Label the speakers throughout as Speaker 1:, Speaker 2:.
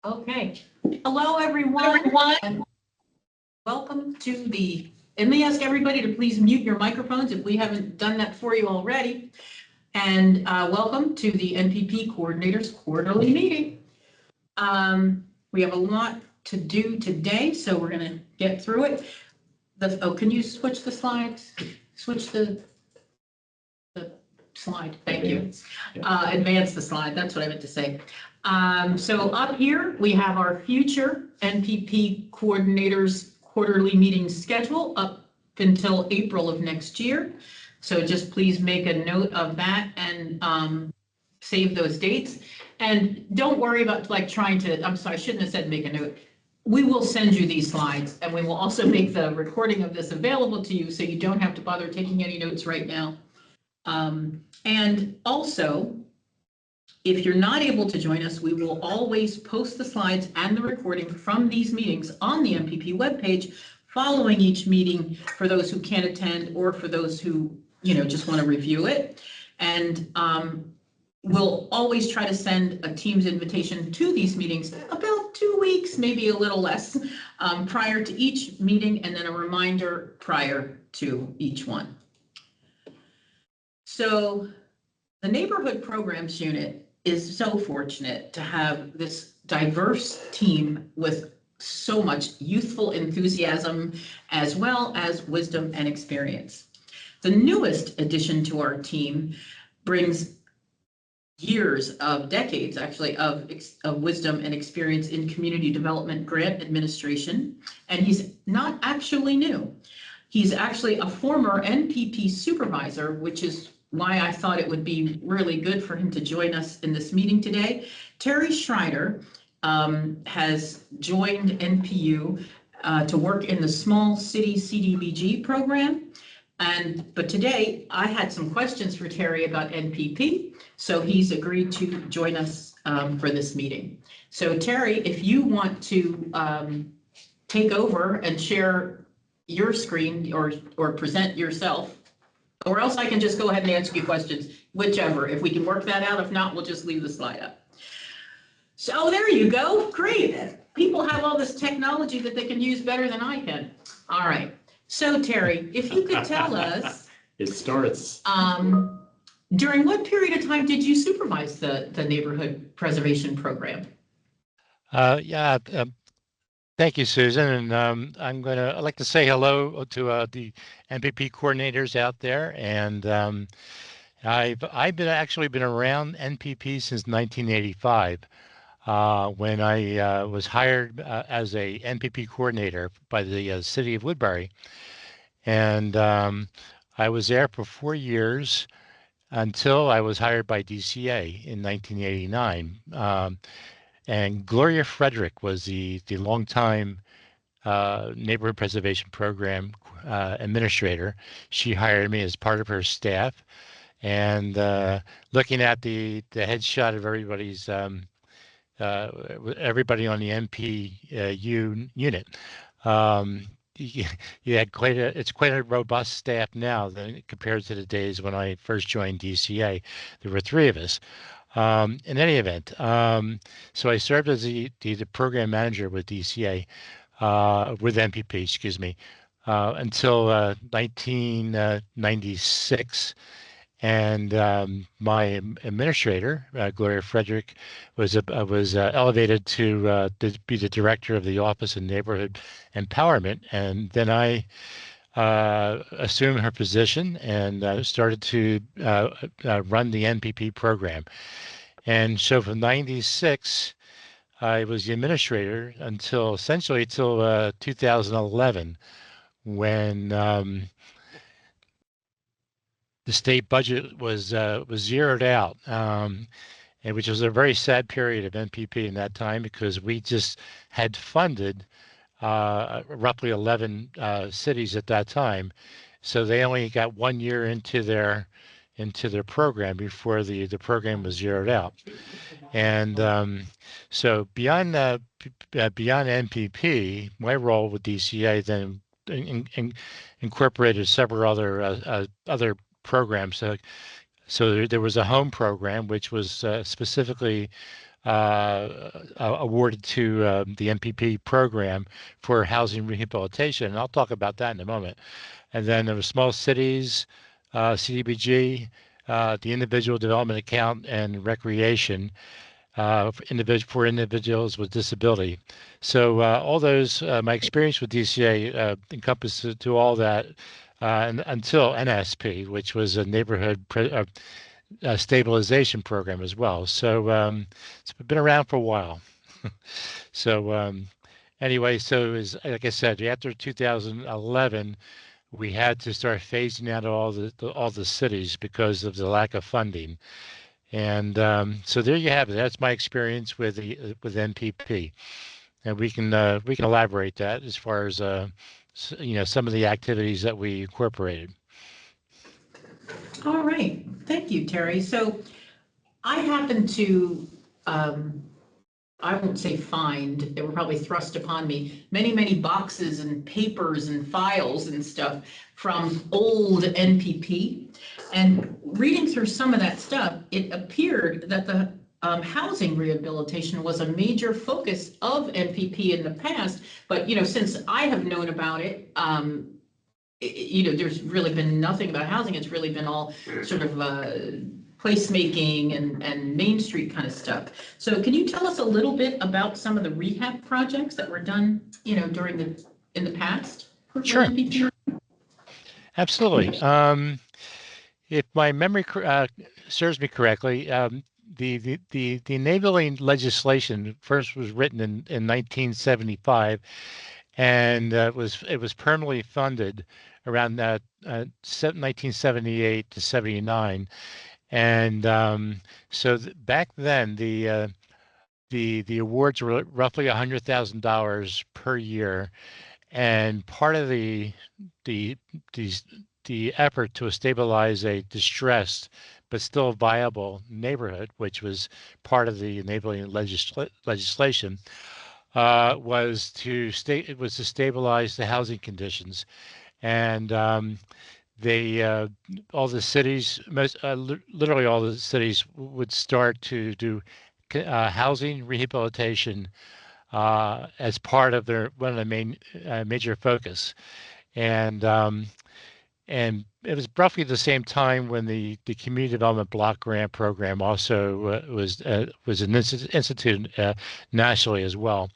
Speaker 1: Okay. Hello, everyone, and welcome to and may I ask everybody to please mute your microphones if we haven't done that for you already. And welcome to the NPP Coordinators Quarterly Meeting. We have a lot to do today, so we're going to get through it. Can you switch the slides? Switch the slide. Thank you. Advance the slide. That's what I meant to say. So up here, we have our future NPP coordinators quarterly meeting schedule up until April of next year. So just please make a note of that and save those dates. And don't worry about trying to, I'm sorry, I shouldn't have said make a note. We will send you these slides and we will also make the recording of this available to you so you don't have to bother taking any notes right now. And also, if you're not able to join us, we will always post the slides and the recording from these meetings on the NPP webpage following each meeting for those who can't attend or for those who, just want to review it. And we'll always try to send a Teams invitation to these meetings about 2 weeks, maybe a little less, prior to each meeting, and then a reminder prior to each one. So the Neighborhood Programs Unit is so fortunate to have this diverse team with so much youthful enthusiasm as well as wisdom and experience. The newest addition to our team brings decades actually, of wisdom and experience in community development grant administration, and he's not actually new. He's actually a former NPP supervisor, which is why I thought it would be really good for him to join us in this meeting today. Terry Schreider has joined NPU to work in the Small City CDBG program. But today I had some questions for Terry about NPP, so he's agreed to join us for this meeting. So Terry, if you want to take over and share your screen or present yourself, or else I can just go ahead and answer you questions, whichever. If we can work that out, if not, we'll just leave the slide up. So there you go. Great. People have all this technology that they can use better than I can. All right. So Terry, if you could tell us.
Speaker 2: It starts.
Speaker 1: During what period of time did you supervise the neighborhood preservation program?
Speaker 3: Thank you, Susan. And I'd like to say hello to the NPP coordinators out there. And I've actually been around NPP since 1985, when I was hired as a NPP coordinator by the city of Woodbury. And I was there for 4 years until I was hired by DCA in 1989. And Gloria Frederick was the longtime Neighborhood Preservation Program administrator. She hired me as part of her staff. And looking at the headshot of everybody's everybody on the NPU unit, you had it's quite a robust staff now compared to the days when I first joined DCA. There were 3 of us. In any event, so I served as the program manager with DCA, with NPP, excuse me, until 1996. And my administrator, Gloria Frederick, was elevated to be the director of the Office of Neighborhood Empowerment. And then I assumed her position and started to run the NPP program. And so from 96, I was the administrator until 2011, when the state budget was zeroed out, and which was a very sad period of NPP in that time, because we just had funded roughly 11 cities at that time, so they only got 1 year into their program before the program was zeroed out. And so beyond NPP, my role with DCA then incorporated several other programs. So there was a home program, which was specifically awarded to the NPP program for housing rehabilitation. And I'll talk about that in a moment. And then there were small cities, CDBG, the individual development account, and recreation for individuals with disability. So all those, my experience with DCA encompasses to all that until NSP, which was a neighborhood stabilization program as well. So it's been around for a while. So anyway, so as like I said, after 2011, we had to start phasing out all the cities because of the lack of funding. And so there you have it. That's my experience with with NPP, and we can elaborate that as far as some of the activities that we incorporated.
Speaker 1: All right, thank you, Terry. So I happen to, I won't say find, they were probably thrust upon me, many boxes and papers and files and stuff from old NPP. And reading through some of that stuff, it appeared that the housing rehabilitation was a major focus of NPP in the past. But, since I have known about it, there's really been nothing about housing. It's really been all sort of placemaking and Main Street kind of stuff. So can you tell us a little bit about some of the rehab projects that were done, in the past?
Speaker 3: Sure. Absolutely. If my memory serves me correctly, the enabling legislation first was written in 1975, and it was permanently funded around 1978 to 79. And so back then, the awards were roughly $100,000 per year, and part of the effort to stabilize a distressed but still viable neighborhood, which was part of the enabling legislation, was to stabilize the housing conditions. And all the cities, literally all the cities would start to do housing rehabilitation as part of one of the main major focus. And it was roughly the same time when the community development block grant program also was instituted nationally as well.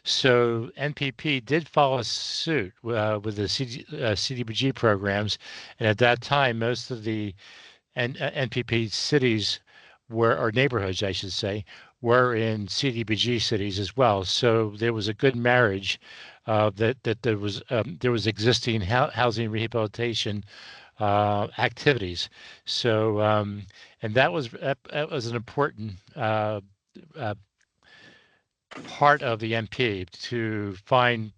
Speaker 3: So NPP did follow suit with the CDBG programs, and at that time, most of the NPP cities or neighborhoods, I should say, were in CDBG cities as well. So there was a good marriage that there was existing housing rehabilitation activities. So and that was an important part of the MP to find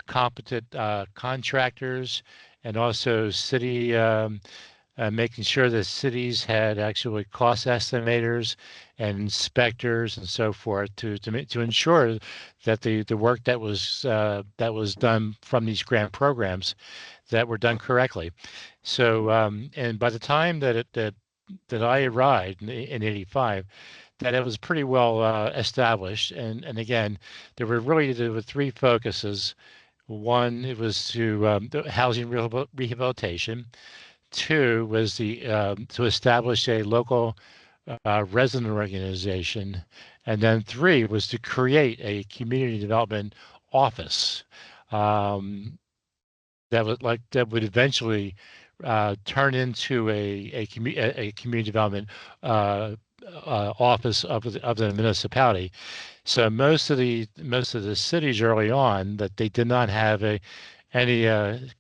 Speaker 3: competent contractors, and also making sure that cities had actually cost estimators and inspectors and so forth to ensure that the work that was done from these grant programs that were done correctly. So and by the time that I arrived in '85, that it was pretty well established. And again, there were three focuses. One, it was to the housing rehabilitation. Two was to establish a local resident organization, and then three was to create a community development office that would eventually turn into a community development office of the municipality. So most of the cities early on, that they did not have any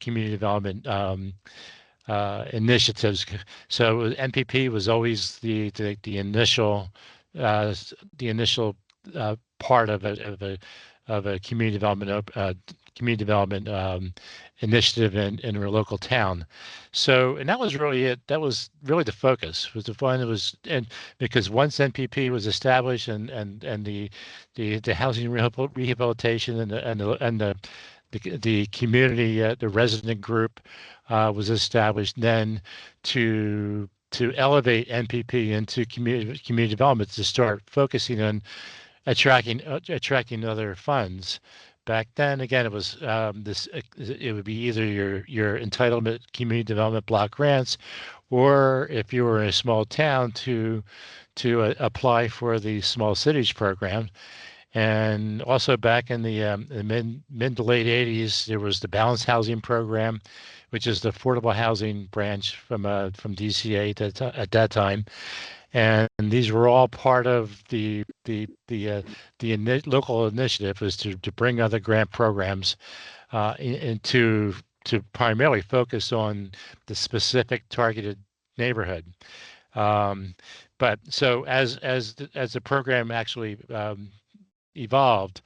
Speaker 3: community development initiatives. So NPP was always the initial part of a community development initiative in a local town. So, and that was really it. That was really the focus, was to find and because once NPP was established, and the housing rehabilitation and the community, the resident group was established, then to to elevate NPP into community development, to start focusing on attracting other funds. Back then, again, it was it would be either your entitlement community development block grants, or if you were in a small town, to apply for the small cities program. And also back in the mid to late 80s, there was the balanced housing program, which is the affordable housing branch from DCA at that time. And these were all part of local initiative, was to bring other grant programs into to primarily focus on the specific targeted neighborhood. Um, but so as the program actually evolved,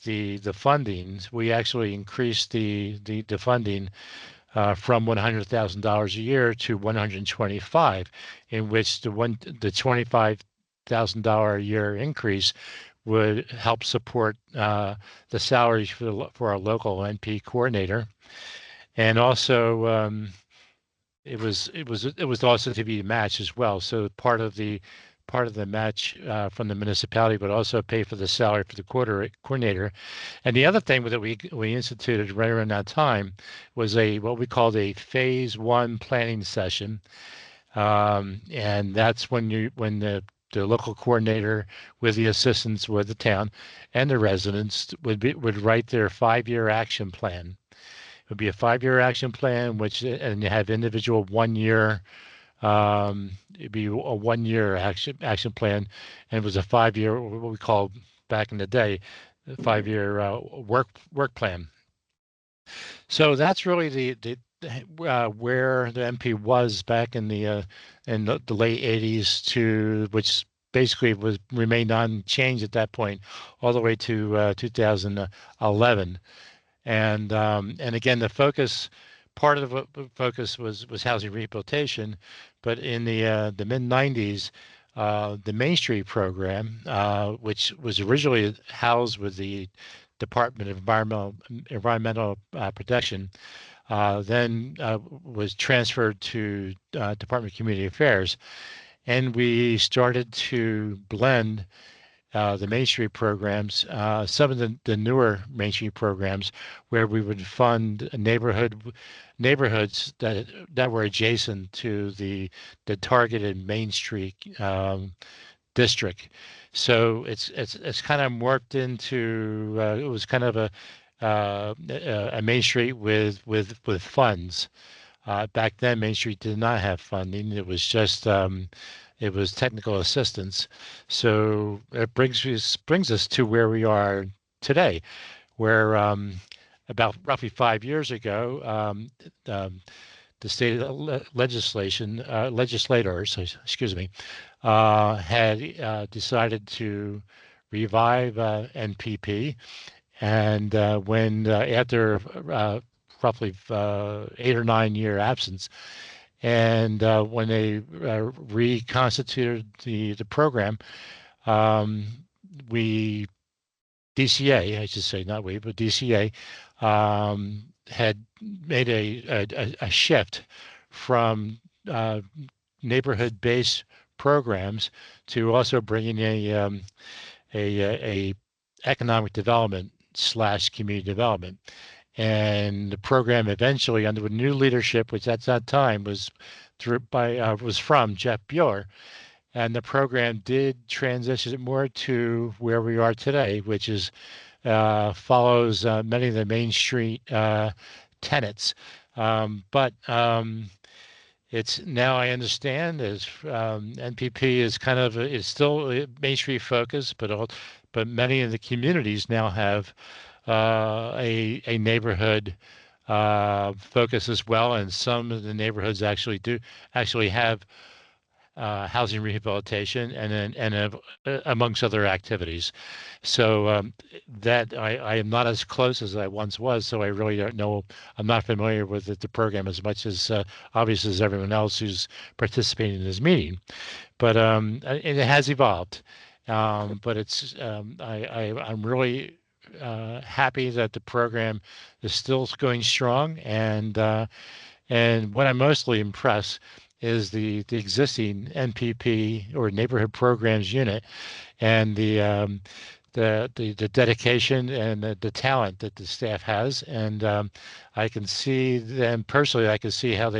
Speaker 3: the fundings, we actually increased the funding from $100,000 a year to 125, in which the $25,000 a year increase would help support the salaries for our local NP coordinator, and also it was also to be matched as well. So part of the match from the municipality would also pay for the salary for the coordinator. And the other thing that we instituted right around that time was what we called a phase one planning session. And that's when the local coordinator, with the assistance with the town and the residents, would write their 5-year action plan. It would be a 5-year action plan, and you have individual 1-year. It'd be a 1-year action plan, and it was a 5-year, what we called back in the day, 5-year work plan. So that's really the where the MP was back in the late 80s, to which basically remained unchanged at that point all the way to 2011. And again, part of the focus was housing rehabilitation, but in the mid 90s, the Main Street program, which was originally housed with the Department of Environmental Protection, then was transferred to Department of Community Affairs, and we started to blend the Main Street programs, some of the newer Main Street programs, where we would fund neighborhoods that were adjacent to the targeted Main Street district. So it's kind of morphed into it was kind of a Main Street with funds. Back then, Main Street did not have funding. It was just it was technical assistance. So it brings us to where we are today, where about roughly 5 years ago, the state legislators, excuse me, had decided to revive NPP, and when after roughly 8 or 9 year absence, and when they reconstituted the program, DCA, I should say, not we, but DCA had made a shift from neighborhood-based programs to also bringing a economic development / community development. And the program eventually, under new leadership, which at that time was from Jeff Bueller, and the program did transition more to where we are today, which is follows many of the Main Street tenets. But it's now, I understand, is NPP is still Main Street focused, but many of the communities now have a neighborhood focus as well, and some of the neighborhoods actually have housing rehabilitation and amongst other activities. So that I am not as close as I once was, so I really don't know. I'm not familiar with the program as much as obviously as everyone else who's participating in this meeting. But it has evolved. But I'm really happy that the program is still going strong, and what I'm mostly impressed is the existing NPP or Neighborhood Programs Unit, and the dedication and the talent that the staff has. And I can see them personally. I can see how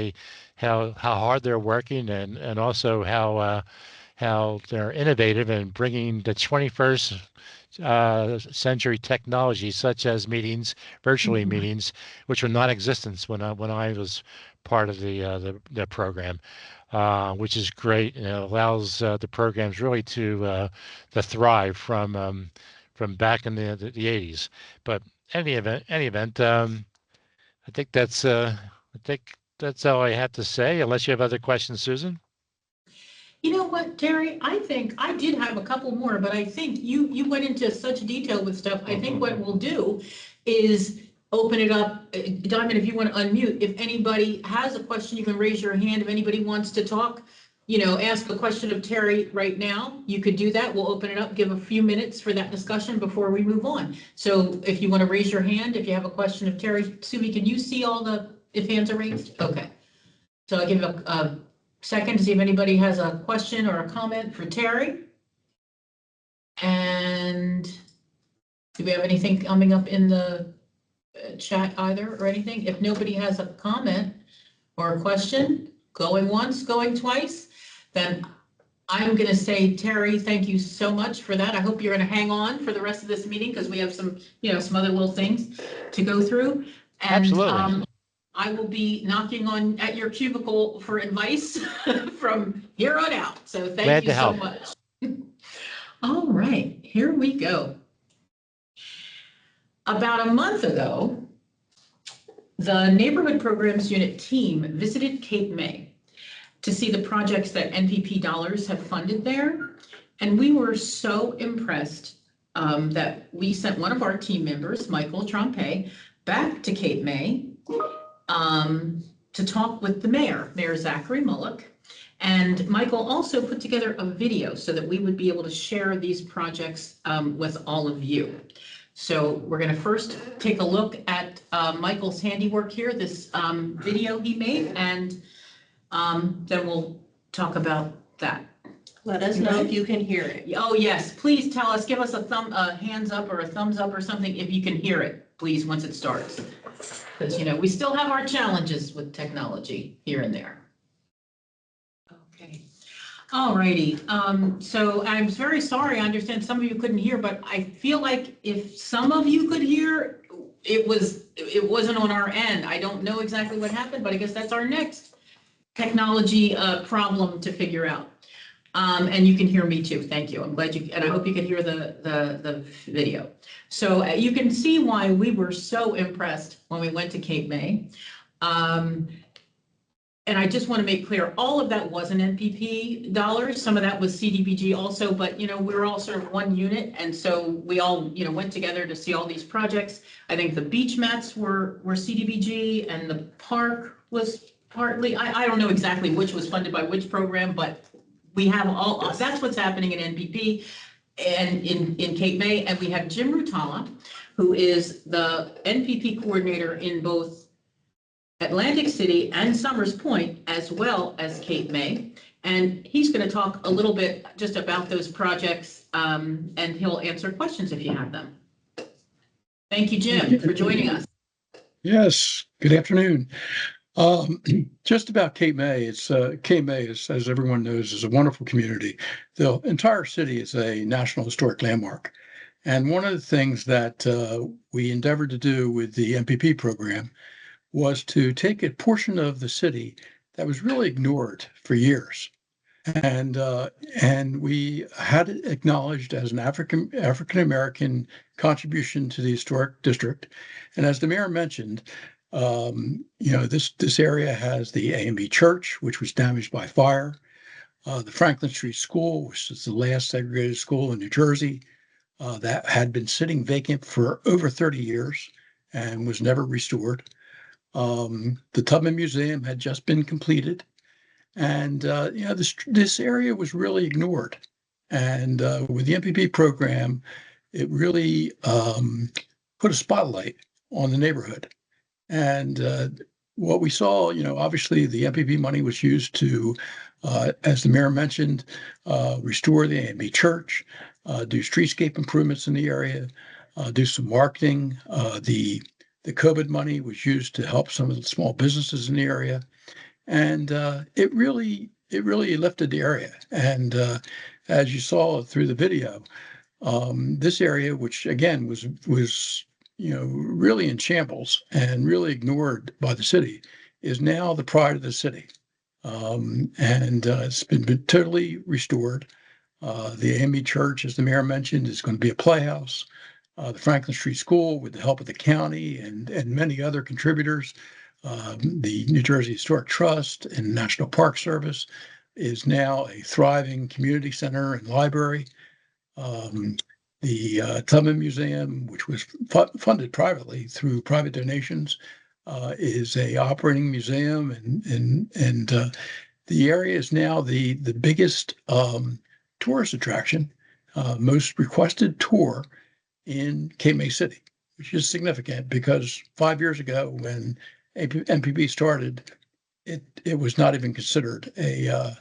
Speaker 3: hard they're working, and also how they're innovative and bringing the 21st century technology, such as meetings, virtually meetings, which were non-existent when I was part of the program, which is great, and it allows the programs really to thrive from back in the 80s. But any event, I think that's all I have to say. Unless you have other questions, Susan.
Speaker 1: You know what, Terry? I think I did have a couple more, but I think you went into such detail with stuff. I think what we'll do is open it up. Diamond, if you want to unmute, if anybody has a question, you can raise your hand. If anybody wants to talk, ask a question of Terry right now, you could do that. We'll open it up, give a few minutes for that discussion before we move on. So if you want to raise your hand, if you have a question of Terry, Sumi, can you see if hands are raised? Okay. So I'll give a second to see if anybody has a question or a comment for Terry. And do we have anything coming up in the chat either or anything? If nobody has a comment or a question, going once, going twice, then I'm going to say, Terry, thank you so much for that. I hope you're going to hang on for the rest of this meeting because we have some other little things to go through. And
Speaker 3: Absolutely.
Speaker 1: I will be knocking at your cubicle for advice from here on out. So thank you so much. All right, here we go. About a month ago, the Neighborhood Programs Unit team visited Cape May to see the projects that NPP dollars have funded there. And we were so impressed that we sent one of our team members, Michael Trompe, back to Cape May to talk with the Mayor Zachary Mullock. And Michael also put together a video so that we would be able to share these projects with all of you. So we're going to first take a look at Michael's handiwork here, this video he made, and then we'll talk about that.
Speaker 2: Let us know if you can hear it.
Speaker 1: Oh, yes, please tell us, give us a hands up or a thumbs up or something if you can hear it, please, once it starts. Because, we still have our challenges with technology here and there. Okay. All righty. So I'm very sorry. I understand some of you couldn't hear, but I feel like if some of you could hear, it wasn't on our end. I don't know exactly what happened, but I guess that's our next technology problem to figure out. And you can hear me too. Thank you. I'm glad and I hope you can hear the video. So you can see why we were so impressed when we went to Cape May. And I just want to make clear, all of that wasn't NPP dollars. Some of that was CDBG also, but we're all sort of one unit. And so we all, went together to see all these projects. I think the beach mats were CDBG and the park was partly, I don't know exactly which was funded by which program, but we have that's what's happening in NPP and in Cape May. And we have Jim Rutala, who is the NPP coordinator in both Atlantic City and Summers Point, as well as Cape May. And he's going to talk a little bit just about those projects, and he'll answer questions if you have them. Thank you, Jim, for joining us.
Speaker 4: Yes, good afternoon. Just about Cape May, Cape May, as everyone knows, is a wonderful community. The entire city is a National Historic Landmark. And one of the things that we endeavored to do with the NPP program was to take a portion of the city that was really ignored for years. And we had it acknowledged as an African-American contribution to the historic district. And as the mayor mentioned, this area has the A&B Church, which was damaged by fire, the Franklin Street School, which is the last segregated school in New Jersey, that had been sitting vacant for over 30 years and was never restored. The Tubman Museum had just been completed, and this area was really ignored. And with the NPP program, it really put a spotlight on the neighborhood. And what we saw, obviously the NPP money was used to, as the mayor mentioned, restore the A&B church, do streetscape improvements in the area, do some marketing. The COVID money was used to help some of the small businesses in the area, and it really lifted the area. And as you saw through the video, this area, which again was really in shambles and really ignored by the city, is now the pride of the city, and it's been totally restored. The AME Church, as the mayor mentioned, is going to be a playhouse. The Franklin Street School, with the help of the county and many other contributors, the New Jersey Historic Trust and National Park Service, is now a thriving community center and library. The Tubman Museum, which was funded privately through private donations, is a operating museum, and the area is now the biggest tourist attraction, most requested tour in Cape May City, which is significant because 5 years ago when NPP started, it was not even considered an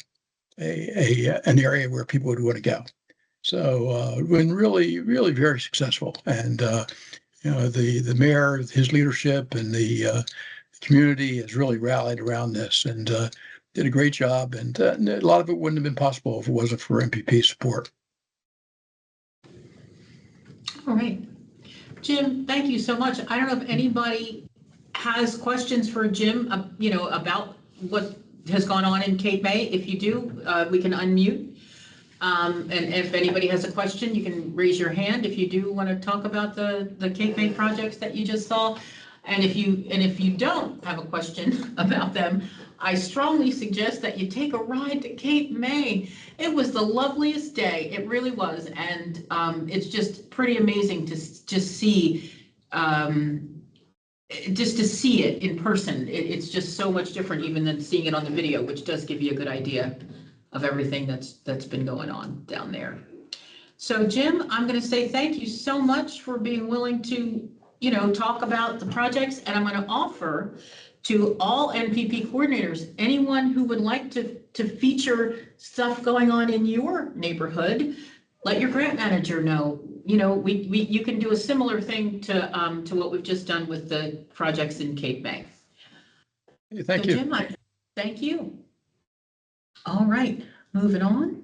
Speaker 4: area where people would want to go. So been really, really very successful, and the mayor, his leadership, and the community has really rallied around this and did a great job. And a lot of it wouldn't have been possible if it wasn't for NPP support.
Speaker 1: All right. Jim, thank you so much. I don't know if anybody has questions for Jim, about what has gone on in Cape May. If you do, we can unmute. And if anybody has a question, you can raise your hand if you do want to talk about the Cape May projects that you just saw. And if you don't have a question about them, I strongly suggest that you take a ride to Cape May. It was the loveliest day. It really was. And it's just pretty amazing to just see it in person. It's just so much different even than seeing it on the video, which does give you a good idea of everything that's been going on down there. So Jim, I'm going to say thank you so much for being willing to, talk about the projects. And I'm going to offer to all NPP coordinators, anyone who would like to feature stuff going on in your neighborhood, let your grant manager know. You can do a similar thing to what we've just done with the projects in Cape May.
Speaker 4: Hey, thank you.
Speaker 1: Jim, thank you. All right, moving on.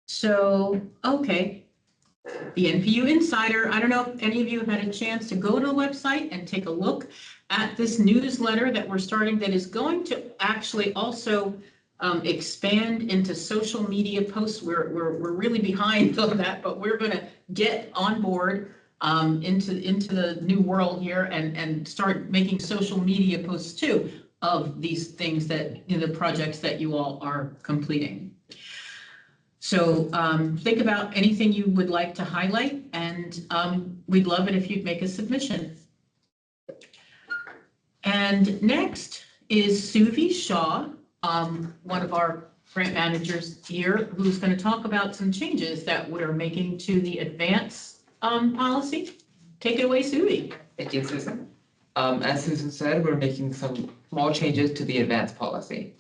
Speaker 1: So, okay. The NPU Insider, I don't know if any of you have had a chance to go to the website and take a look at this newsletter that we're starting that is going to actually also expand into social media posts. We're really behind on that, but we're going to get on board into the new world here and start making social media posts too of these things that, the projects that you all are completing. So think about anything you would like to highlight, and we'd love it if you'd make a submission. And next is Suvi Shaw, one of our grant managers here, who's going to talk about some changes that we're making to the advance policy. Take it away, Suvi.
Speaker 5: Thank you, Susan. As Susan said, we're making some small changes to the advance policy.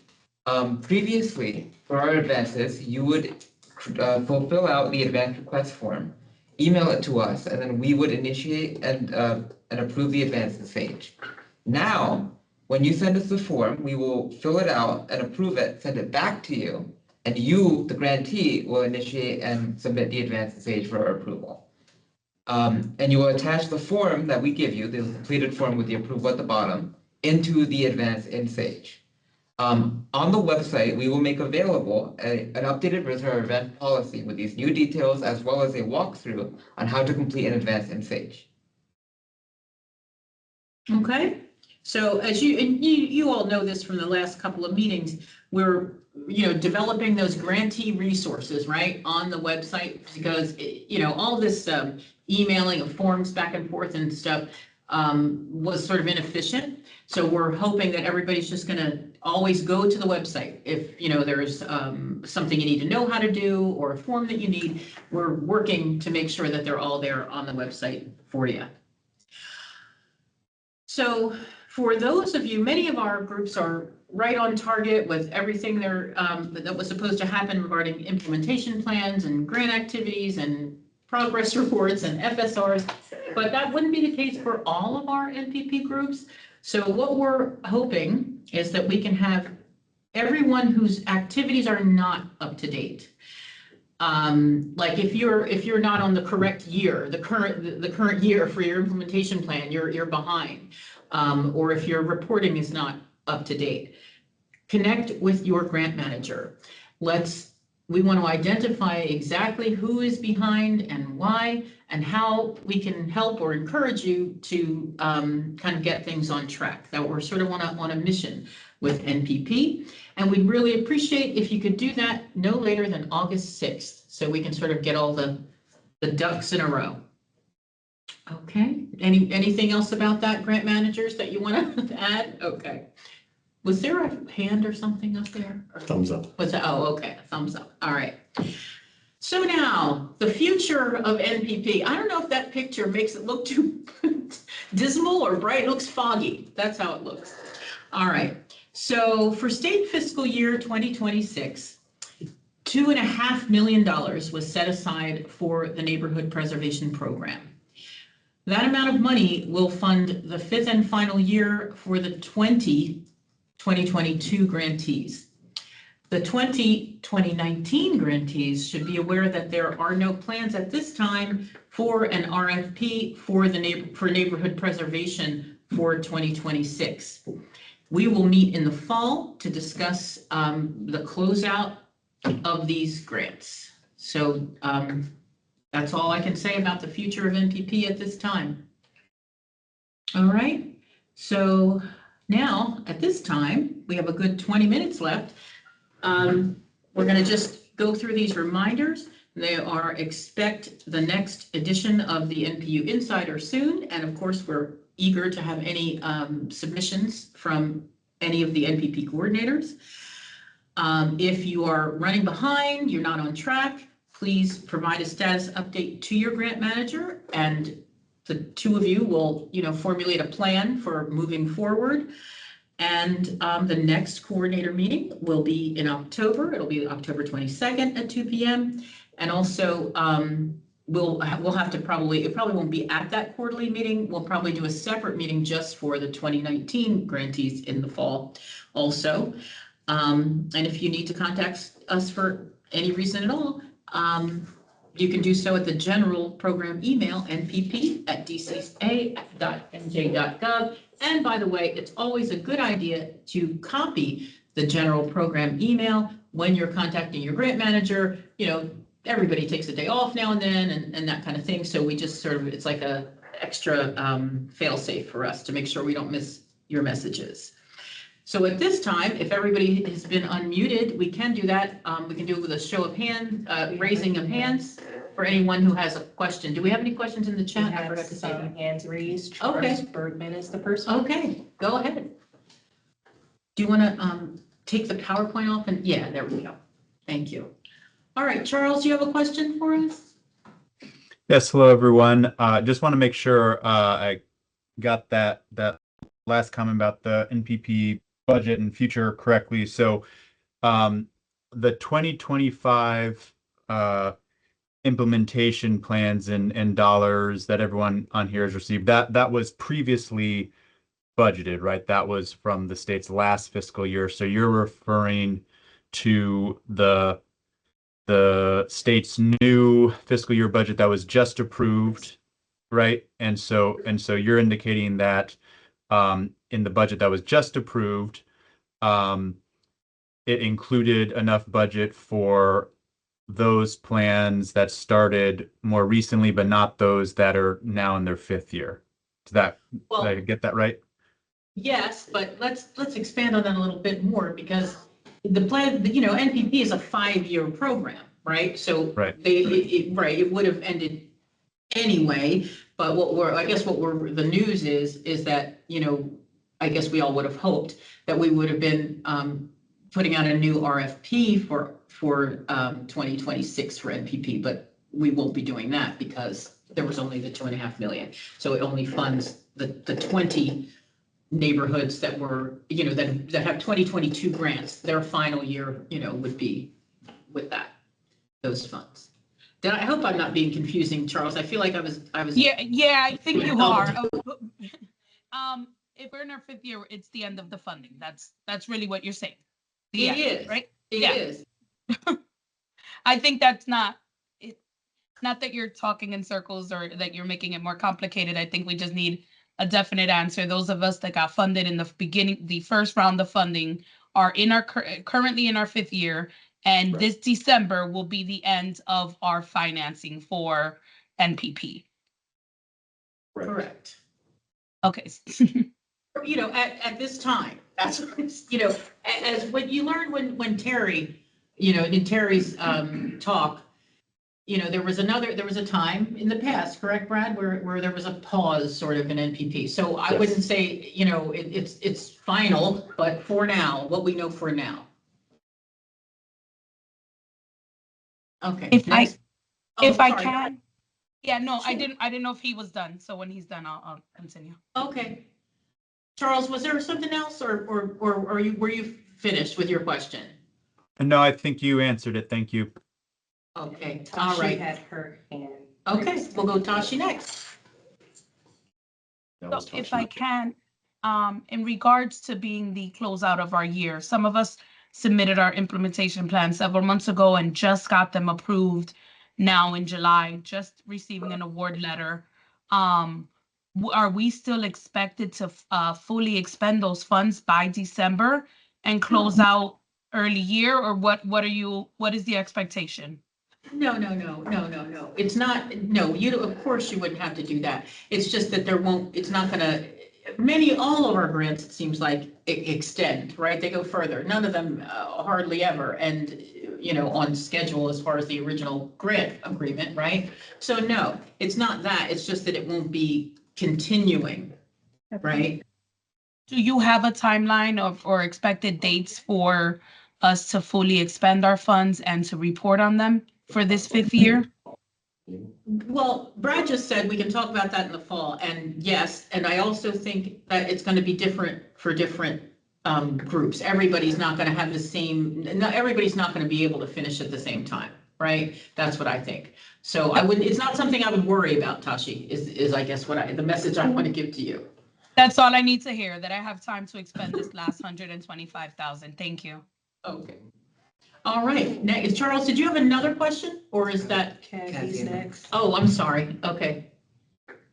Speaker 5: Previously, for our advances, you would fill out the advance request form, email it to us, and then we would initiate and approve the advance in Sage. Now, when you send us the form, we will fill it out and approve it, send it back to you, and you, the grantee, will initiate and submit the advance in Sage for our approval. And you will attach the form that we give you, the completed form with the approval at the bottom, into the advance in Sage. On the website, we will make available an updated version of our advance policy with these new details, as well as a walkthrough on how to complete an advance in Sage.
Speaker 1: Okay, so as you all know this from the last couple of meetings, we're developing those grantee resources right on the website, because all this emailing of forms back and forth and stuff was sort of inefficient. So we're hoping that everybody's just going to always go to the website. If there's something you need to know how to do or a form that you need, we're working to make sure that they're all there on the website for you. So for those of you, many of our groups are right on target with everything that was supposed to happen regarding implementation plans and grant activities and progress reports and FSRs, but that wouldn't be the case for all of our NPP groups. So what we're hoping is that we can have everyone whose activities are not up to date. Like if you're not on the correct year, the current year for your implementation plan, you're behind. Or if your reporting is not up to date, connect with your grant manager. We want to identify exactly who is behind and why, and how we can help or encourage you to kind of get things on track. That we're sort of on a mission with NPP. And we'd really appreciate if you could do that no later than August 6th, so we can sort of get all the ducks in a row. Okay, anything else about that, grant managers, that you want to add? Okay. Was there a hand or something up there?
Speaker 6: Thumbs up.
Speaker 1: Was that, oh, okay, a thumbs up. All right. So now, the future of NPP. I don't know if that picture makes it look too dismal or bright. It looks foggy. That's how it looks. All right. So for state fiscal year 2026, $2.5 million was set aside for the neighborhood preservation program. That amount of money will fund the 5th and final year for the 2022 grantees. The 2019 grantees should be aware that there are no plans at this time for an RFP for neighborhood preservation for 2026. We will meet in the fall to discuss the closeout of these grants. So that's all I can say about the future of NPP at this time. All right, so now at this time, we have a good 20 minutes left. We're going to just go through these reminders. They are expect the next edition of the NPU Insider soon. And of course, we're eager to have any submissions from any of the NPP coordinators. If you are running behind, you're not on track, please provide a status update to your grant manager, and the two of you will, formulate a plan for moving forward. And the next coordinator meeting will be in October. It'll be October 22nd at 2 p.m. And also we'll have to it probably won't be at that quarterly meeting. We'll probably do a separate meeting just for the 2019 grantees in the fall also. And if you need to contact us for any reason at all, you can do so at the general program email, npp@dca.nj.gov. And by the way, it's always a good idea to copy the general program email when you're contacting your grant manager. Everybody takes a day off now and then and that kind of thing. So we just sort of, it's like a extra fail-safe for us to make sure we don't miss your messages. So at this time, if everybody has been unmuted, we can do that. We can do it with a show of hands, raising of hands for anyone who has a question. Do we have any questions in the chat? I forgot to say that.
Speaker 2: Hands raised.
Speaker 1: Okay.
Speaker 2: Charles Bergman is the person.
Speaker 1: Okay, go ahead. Do you want to take the PowerPoint off? And yeah, there we go. Thank you. All right, Charles, you have a question for us?
Speaker 7: Yes, hello everyone. Just want to make sure I got that last comment about the NPP budget and future correctly. So the 2025 implementation plans and dollars that everyone on here has received, that was previously budgeted, right? That was from the state's last fiscal year. So you're referring to the state's new fiscal year budget that was just approved, right? And so you're indicating that in the budget that was just approved, it included enough budget for those plans that started more recently, but not those that are now in their 5th year. Did I get that right?
Speaker 1: Yes, but let's expand on that a little bit more, because the plan, NPP is a 5-year program, right? So
Speaker 7: Right.
Speaker 1: it would have ended anyway. But the news is that, I guess we all would have hoped that we would have been putting out a new RFP for 2026 for NPP, but we won't be doing that because there was only the $2.5 million. So it only funds the neighborhoods that were, that have 2022 grants, their final year, would be with those funds. Then I hope I'm not being confusing, Charles. I feel like I was.
Speaker 2: Yeah, I think you are. If we're in our 5th year, it's the end of the funding. That's really what you're saying. The
Speaker 1: It
Speaker 2: end,
Speaker 1: is.
Speaker 2: right?
Speaker 1: It
Speaker 2: Yeah.
Speaker 1: is.
Speaker 2: I think that's not it. Not that you're talking in circles or that you're making it more complicated. I think we just need a definite answer. Those of us that got funded in the beginning, the first round of funding, are in our currently in our 5th year, and
Speaker 1: Right.
Speaker 2: this December will be the end of our financing for NPP.
Speaker 1: Correct.
Speaker 2: Okay.
Speaker 1: At this time, that's, as what you learned when Terry, in Terry's talk, there was a time in the past, correct, Brad, where there was a pause sort of in NPP. So I wouldn't say, it's final, but for now, what we know for now. Okay.
Speaker 2: If
Speaker 1: next.
Speaker 2: if I
Speaker 1: Sorry.
Speaker 2: can. Yeah, no, I
Speaker 1: Sure.
Speaker 2: didn't know if he was done. So when he's done, I'll continue.
Speaker 1: Okay. Charles, was there something else or were you finished with your question?
Speaker 7: No, I think you answered it. Thank you.
Speaker 1: Okay, all
Speaker 2: Tashi
Speaker 1: right.
Speaker 2: had her hand.
Speaker 1: Okay, we'll go Tashi next.
Speaker 2: So if I can, in regards to being the closeout of our year, some of us submitted our implementation plan several months ago and just got them approved now in July, just receiving an award letter. Are we still expected to fully expend those funds by December and close out early year, or what is the expectation?
Speaker 1: No. It's not, no, of course you wouldn't have to do that. It's just that it's not gonna, all of our grants, it seems like, extend, right? They go further. None of them hardly ever. And, on schedule as far as the original grant agreement, right? So no, it's not that. It's just that it won't be continuing, right?
Speaker 2: Do you have a timeline or expected dates for us to fully expend our funds and to report on them for this 5th year?
Speaker 1: Well, Brad just said we can talk about that in the fall, and yes, and I also think that it's going to be different for different groups. Everybody's not going to have the same, everybody's not going to be able to finish at the same time, right? That's what I think. So it's not something I would worry about, Tashi, is I guess the message I want to give to you.
Speaker 2: That's all I need to hear, that I have time to expend this last 125,000. Thank you.
Speaker 1: Okay. All right. Next, Charles, did you have another question, or is that?
Speaker 2: Kathy's next.
Speaker 1: Oh, I'm sorry. Okay.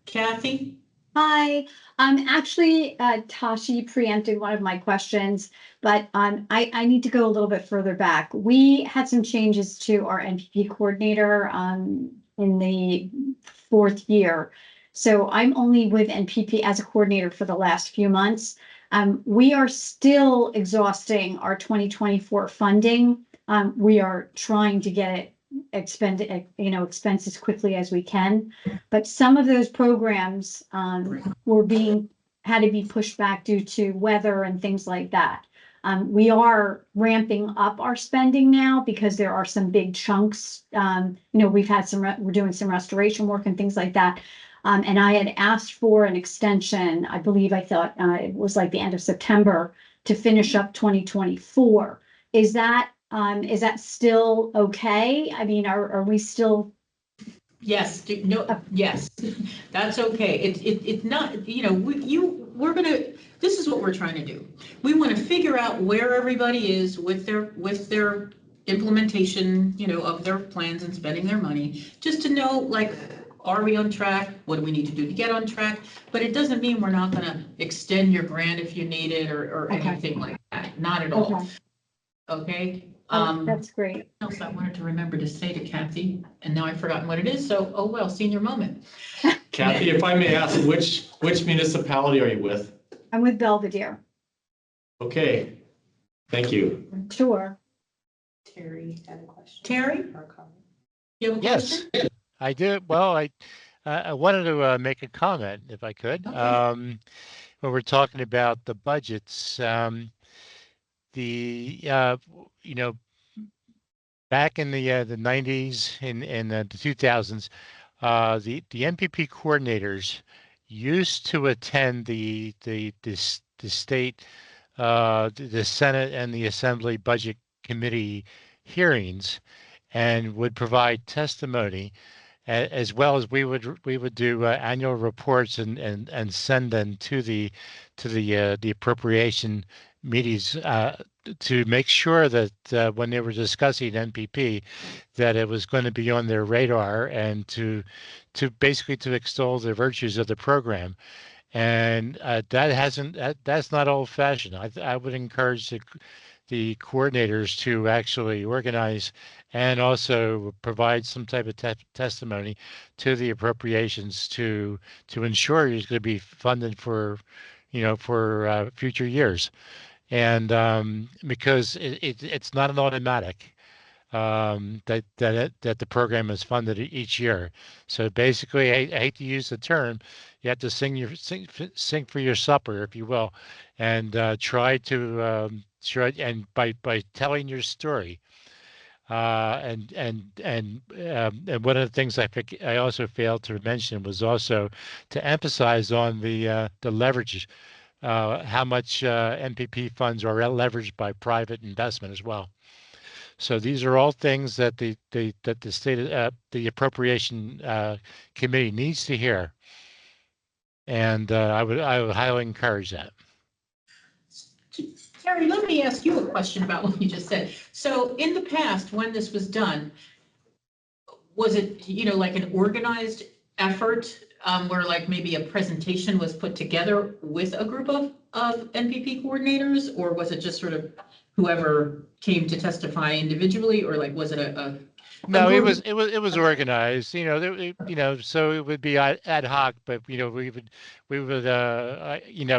Speaker 1: Kathy?
Speaker 6: Hi, actually, Tashi preempted one of my questions, but I need to go a little bit further back. We had some changes to our NPP coordinator in the 4th year. So I'm only with NPP as a coordinator for the last few months. We are still exhausting our 2024 funding. We are trying to get it expended, expense as quickly as we can. But some of those programs had to be pushed back due to weather and things like that. We are ramping up our spending now because there are some big chunks. We've had we're doing some restoration work and things like that. And I had asked for an extension. I thought it was like the end of September to finish up 2024. Is that still okay? I mean, are we still?
Speaker 1: Yes, yes, that's okay. It's not, this is what we're trying to do. We want to figure out where everybody is with their implementation, of their plans and spending their money, just to know, like, are we on track? What do we need to do to get on track? But it doesn't mean we're not going to extend your grant if you need it or
Speaker 6: Okay.
Speaker 1: anything like that. Not at all. Okay.
Speaker 6: That's great.
Speaker 1: Else I wanted to remember to say to Kathy, and now I've forgotten what it is. So, oh well, senior moment.
Speaker 8: Kathy, if I may ask, which municipality are you with?
Speaker 6: I'm with Belvedere.
Speaker 8: Okay, thank you.
Speaker 6: Sure.
Speaker 2: Terry had a question.
Speaker 1: Terry,
Speaker 2: Or comment.
Speaker 1: you have a
Speaker 3: Yes,
Speaker 1: question?
Speaker 3: I do. Well, I wanted to make a comment if I could.
Speaker 1: Okay.
Speaker 3: When we're talking about the budgets, back in the 90s and the 2000s, the NPP coordinators used to attend the state, the Senate and the Assembly Budget Committee hearings and would provide testimony, as well as we would do annual reports and send them to the appropriation meetings, to make sure that when they were discussing NPP, that it was going to be on their radar, and to basically to extol the virtues of the program. And that's not old fashioned. I would encourage the coordinators to actually organize and also provide some type of testimony to the appropriations to ensure it's going to be funded for, for future years. And because it's not an automatic, that the program is funded each year. So basically, I hate to use the term, you have to sing for your supper, if you will, and try and by telling your story. And one of the things I also failed to mention was also to emphasize on the leverage, how much NPP funds are leveraged by private investment as well. So these are all things that the state, the appropriation committee needs to hear, and I would highly encourage that.
Speaker 1: Terry, let me ask you a question about what you just said. So in the past, when this was done, was it, like an organized effort, where like maybe a presentation was put together with a group of NPP coordinators, or was it just sort of whoever came to testify individually, or like was it a
Speaker 3: No, it
Speaker 1: group?
Speaker 3: was organized, so it would be ad hoc, but we would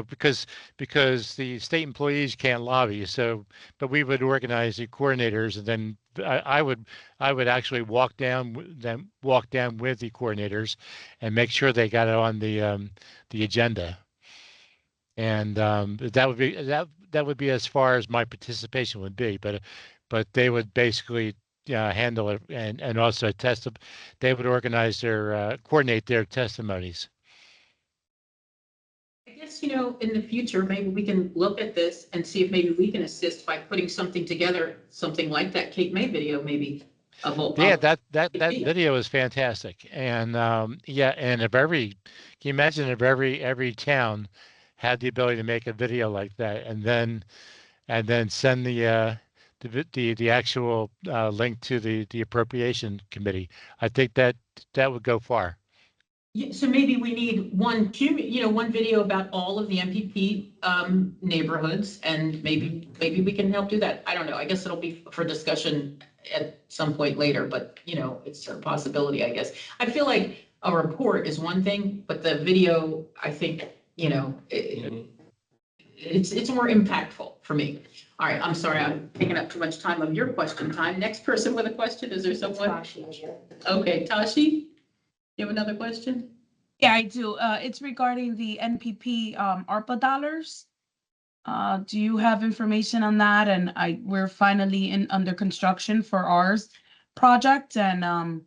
Speaker 3: because the state employees can't lobby, so but we would organize the coordinators, and then I would actually walk down with the coordinators and make sure they got it on the agenda. And that would be as far as my participation would be, but they would basically handle it, and also they would organize coordinate their testimonies.
Speaker 1: I guess, in the future, maybe we can look at this and see if maybe we can assist by putting something together, something like that Cape May video, maybe.
Speaker 3: Yeah, that video is fantastic. And and can you imagine if every town had the ability to make a video like that, and then send the actual link to the appropriation committee? I think that would go far.
Speaker 1: Yeah, so maybe we need one video about all of the MPP neighborhoods, and maybe we can help do that. I don't know. I guess it'll be for discussion at some point later, but it's a possibility, I guess. I feel like a report is one thing, but the video, I think, it's more impactful for me. All right, I'm sorry, I'm taking up too much time of your question time. Next person with a question, is there someone? Okay, Tashi, you have another question?
Speaker 2: Yeah, I do. It's regarding the NPP ARPA dollars. Do you have information on that? And we're finally under construction for ours project, and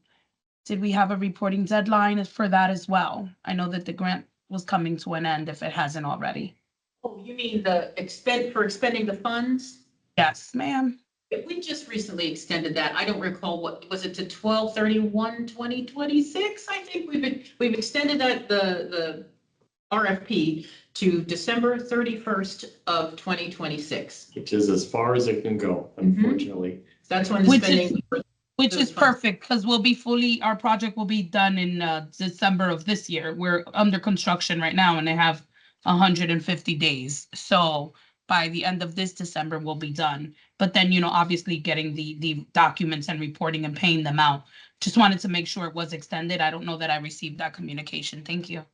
Speaker 2: did we have a reporting deadline for that as well? I know that the grant was coming to an end if it hasn't already.
Speaker 1: Oh, you mean the expending the funds?
Speaker 2: Yes, ma'am.
Speaker 1: We just recently extended that. I don't recall, what was it, to 12/31/2026? I think we've extended that the RFP to December 31st of 2026.
Speaker 8: Which is as far as it can go, unfortunately.
Speaker 1: That's when the spending.
Speaker 2: Which is perfect, because our project will be done in December of this year. We're under construction right now, and they have 150 days. So by the end of this December, we'll be done. But then, obviously getting the documents and reporting and paying them out. Just wanted to make sure it was extended. I don't know that I received that communication. Thank you.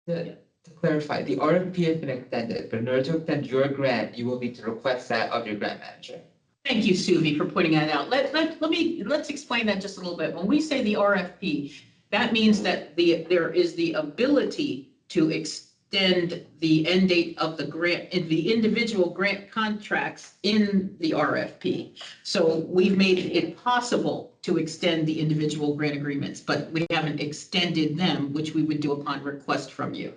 Speaker 5: To clarify, the RFP has been extended, but in order to extend your grant, you will need to request that of your grant manager.
Speaker 1: Thank you, Suvi, for pointing that out. Let's explain that just a little bit. When we say the RFP, that means that there is the ability to extend the end date of the grant in the individual grant contracts in the RFP. So we've made it possible to extend the individual grant agreements, but we haven't extended them, which we would do upon request from you.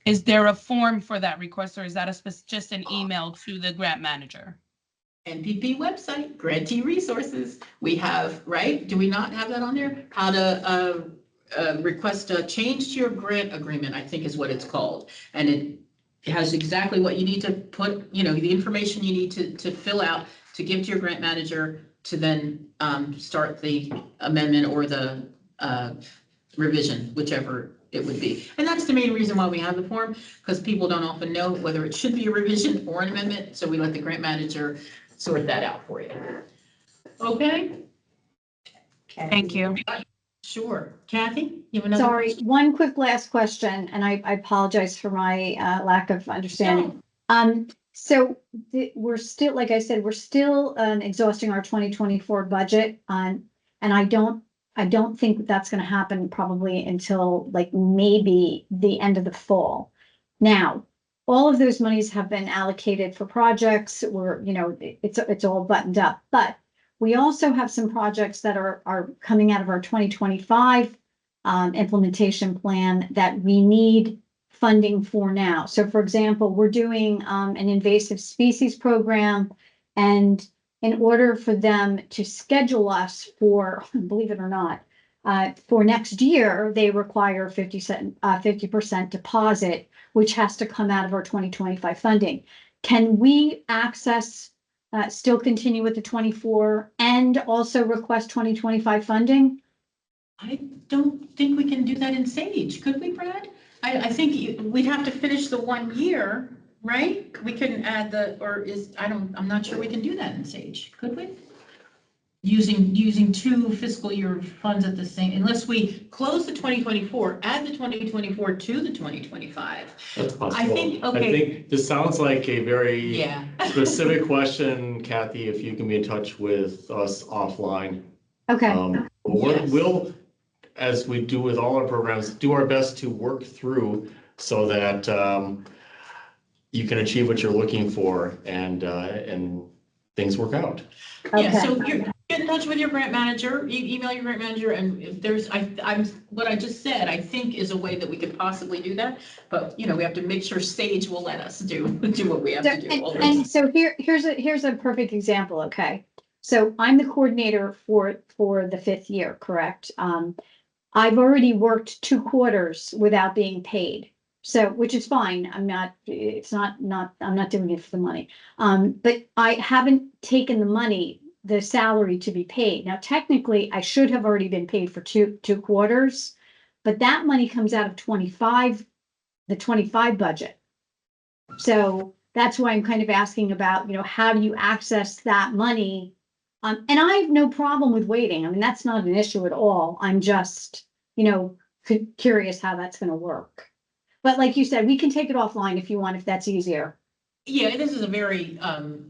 Speaker 2: Is there a form for that request, or is that just an email to the grant manager?
Speaker 1: NPP website, grantee resources, we have, right? Do we not have that on there? How to request a change to your grant agreement, I think is what it's called. And it has exactly what you need to put, the information you need to fill out to give to your grant manager to then start the amendment or the revision, whichever it would be. And that's the main reason why we have the form, because people don't often know whether it should be a revision or an amendment. So we let the grant manager sort that out for you. Okay?
Speaker 2: Thank you.
Speaker 1: Sure. Kathy, you have another
Speaker 6: Sorry,
Speaker 1: question?
Speaker 6: one quick last question, and I apologize for my lack of understanding. So we're still, like I said, we're still exhausting our 2024 budget, and I don't think that's going to happen probably until like maybe the end of the fall. Now, all of those monies have been allocated for projects where, it's all buttoned up, but we also have some projects that are coming out of our 2025 implementation plan that we need funding for now. So for example, we're doing an invasive species program, and in order for them to schedule us for, believe it or not, for next year, they require 50% deposit, which has to come out of our 2025 funding. Can we still continue with the 24 and also request 2025 funding?
Speaker 1: I don't think we can do that in Sage, could we, Brad? I think we'd have to finish the 1 year, right? We couldn't add I'm not sure we can do that in Sage, could we? Using 2 fiscal year funds at the same, unless we close the 2024, add the 2024 to the 2025.
Speaker 8: That's possible.
Speaker 1: I think,
Speaker 8: I
Speaker 1: okay.
Speaker 8: think this sounds like a very
Speaker 1: Yeah.
Speaker 8: specific question, Kathy, if you can be in touch with us offline.
Speaker 6: Okay.
Speaker 1: Yes.
Speaker 8: We'll, as we do with all our programs, do our best to work through so that you can achieve what you're looking for and things work out.
Speaker 1: Yeah,
Speaker 6: Okay.
Speaker 1: so you get in touch with your grant manager, email your grant manager, and if there's, what I just said, I think is a way that we could possibly do that. But, we have to make sure Sage will let us do what we have to do.
Speaker 6: And so here's a perfect example, okay? So I'm the coordinator for the 5th year, correct? I've already worked 2 quarters without being paid. So, which is fine. I'm not doing it for the money. But I haven't taken the money, the salary to be paid. Now, technically, I should have already been paid for two quarters, but that money comes out of the 25 budget. So that's why I'm kind of asking about, how do you access that money? And I have no problem with waiting. I mean, that's not an issue at all. I'm just, curious how that's going to work. But like you said, we can take it offline if you want, if that's easier.
Speaker 1: Yeah, this is a very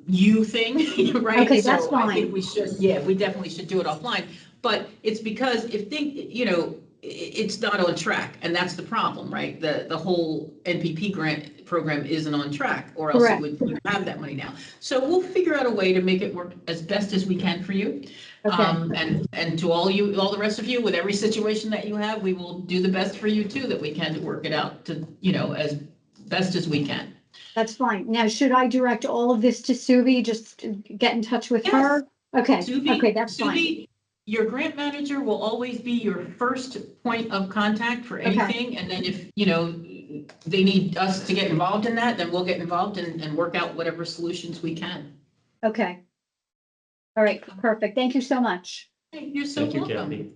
Speaker 1: you thing, right?
Speaker 6: Okay, that's
Speaker 1: So I think
Speaker 6: fine.
Speaker 1: we definitely should do it offline. But it's because it's not on track, and that's the problem, right? The whole NPP grant program isn't on track, or else
Speaker 6: Correct.
Speaker 1: it would have that money now. So we'll figure out a way to make it work as best as we can for you.
Speaker 6: Okay.
Speaker 1: And to all the rest of you, with every situation that you have, we will do the best for you too, that we can to work it out to, as best as we can.
Speaker 6: That's fine. Now, should I direct all of this to Suvi? Just get in touch with her? Okay.
Speaker 1: Suvi,
Speaker 6: Okay, that's fine.
Speaker 1: Your grant manager will always be your first point of contact for anything. And then if, they need us to get involved in that, then we'll get involved and work out whatever solutions we can.
Speaker 6: Okay. All right, perfect. Thank you so much.
Speaker 1: Hey, you're so
Speaker 8: Thank you,
Speaker 1: welcome.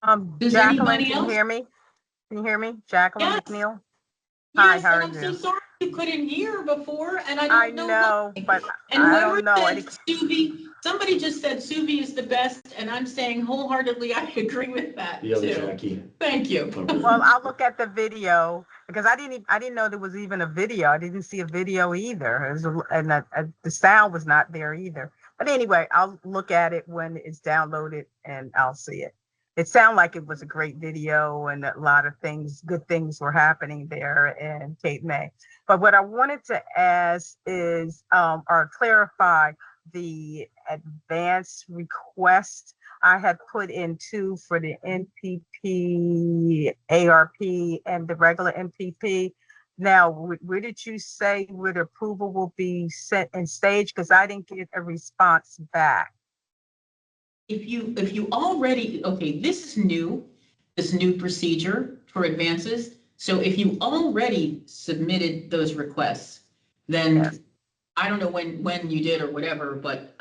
Speaker 8: Kathy.
Speaker 1: Does
Speaker 9: Jacqueline,
Speaker 1: anybody
Speaker 9: can
Speaker 1: else?
Speaker 9: you hear me? Can you hear me? Jacqueline
Speaker 1: Yes.
Speaker 9: McNeil? Hi,
Speaker 1: Yes,
Speaker 9: how
Speaker 1: and
Speaker 9: are
Speaker 1: I'm so
Speaker 9: you?
Speaker 1: sorry you couldn't hear before, and I
Speaker 9: I
Speaker 1: don't know
Speaker 9: know,
Speaker 1: why.
Speaker 9: but
Speaker 1: And
Speaker 9: I
Speaker 1: whoever
Speaker 9: don't know.
Speaker 1: said Suvi, somebody just said Suvi is the best, and I'm saying wholeheartedly, I agree with that
Speaker 8: The other
Speaker 1: too.
Speaker 8: Jackie.
Speaker 1: Thank you.
Speaker 9: Well, I'll look at the video because I didn't know there was even a video. I didn't see a video either. And the sound was not there either. But anyway, I'll look at it when it's downloaded and I'll see it. It sounded like it was a great video and a lot of good things were happening there in Cape May. But what I wanted to ask is, or clarify the advance request. I had put in 2 for the NPP, ARP, and the regular NPP. Now, where did you say where the approval will be sent in stage? Because I didn't get a response back.
Speaker 1: If you already, okay, this new procedure for advances. So if you already submitted those requests, then
Speaker 9: Yes.
Speaker 1: I don't know when you did or whatever, but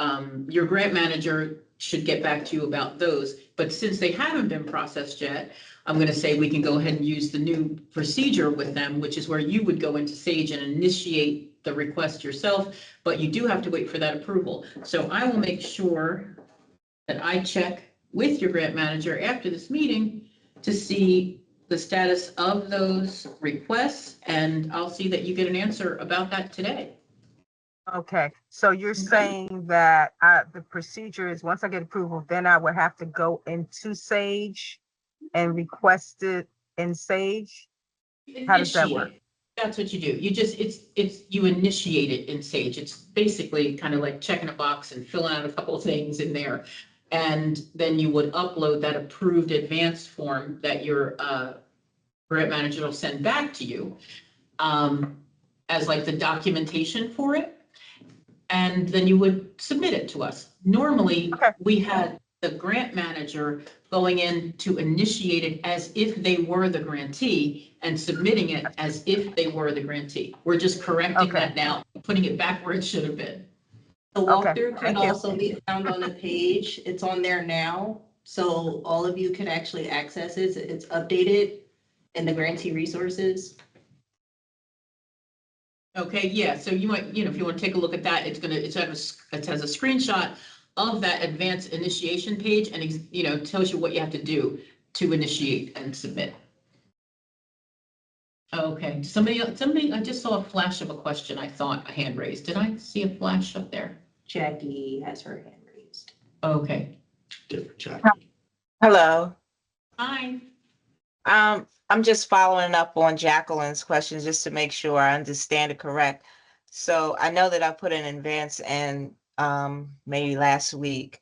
Speaker 1: your grant manager should get back to you about those. But since they haven't been processed yet, I'm going to say we can go ahead and use the new procedure with them, which is where you would go into Sage and initiate the request yourself, but you do have to wait for that approval. So I will make sure that I check with your grant manager after this meeting to see the status of those requests, and I'll see that you get an answer about that today.
Speaker 9: Okay, so you're saying that the procedure is once I get approval, then I would have to go into Sage and request it in Sage? How does that work?
Speaker 1: Initiate. That's what you do. You just, you initiate it in Sage. It's basically kind of like checking a box and filling out a couple of things in there. And then you would upload that approved advance form that your grant manager will send back to you as like the documentation for it. And then you would submit it to us. Normally, we had the grant manager going in to initiate it as if they were the grantee and submitting it as if they were the grantee. We're just correcting that now, putting it back where it should have been.
Speaker 10: The walkthrough can
Speaker 9: thank you.
Speaker 10: also be found on the page. It's on there now. So all of you can actually access it. It's updated in the grantee resources.
Speaker 1: Okay, yeah, so you might, if you want to take a look at that, it has a screenshot of that advanced initiation page and, tells you what you have to do to initiate and submit. Okay, somebody, I just saw a flash of a question. I thought a hand raised. Did I see a flash up there?
Speaker 10: Jackie has her hand raised.
Speaker 1: Okay.
Speaker 8: Different chat.
Speaker 11: Hello.
Speaker 1: Hi.
Speaker 11: I'm just following up on Jacqueline's questions just to make sure I understand it correct. So I know that I put in advance and maybe last week,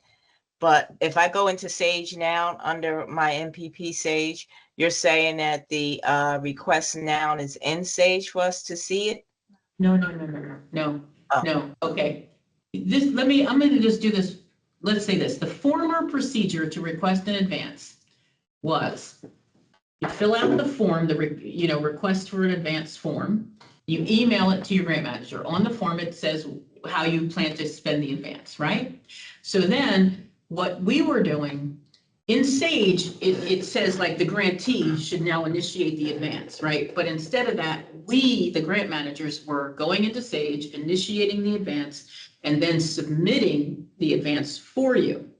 Speaker 11: but if I go into Sage now under my NPP Sage, you're saying that the request now is in Sage for us to see it?
Speaker 1: No. Okay. I'm going to just do this. Let's say this, the former procedure to request in advance was you fill out the form, the request for an advance form, you email it to your grant manager. On the form, it says how you plan to spend the advance, right? So then what we were doing in Sage, it says like the grantee should now initiate the advance, right? But instead of that, we, the grant managers, were going into Sage, initiating the advance, and then submitting the advance for you.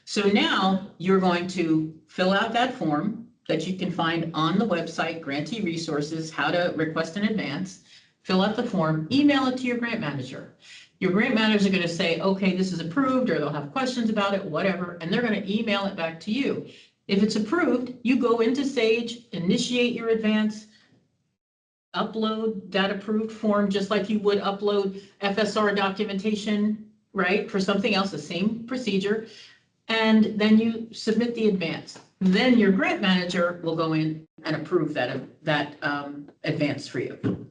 Speaker 1: So now you're going to fill out that form that you can find on the website, Grantee Resources, how to request an advance, fill out the form, email it to your grant manager. Your grant managers are going to say, okay, this is approved, or they'll have questions about it, whatever, and they're going to email it back to you. If it's approved, you go into Sage, initiate your advance, upload that approved form, just like you would upload FSR documentation, right, for something else, the same procedure, and then you submit the advance. Then your grant manager will go in and approve that advance for you.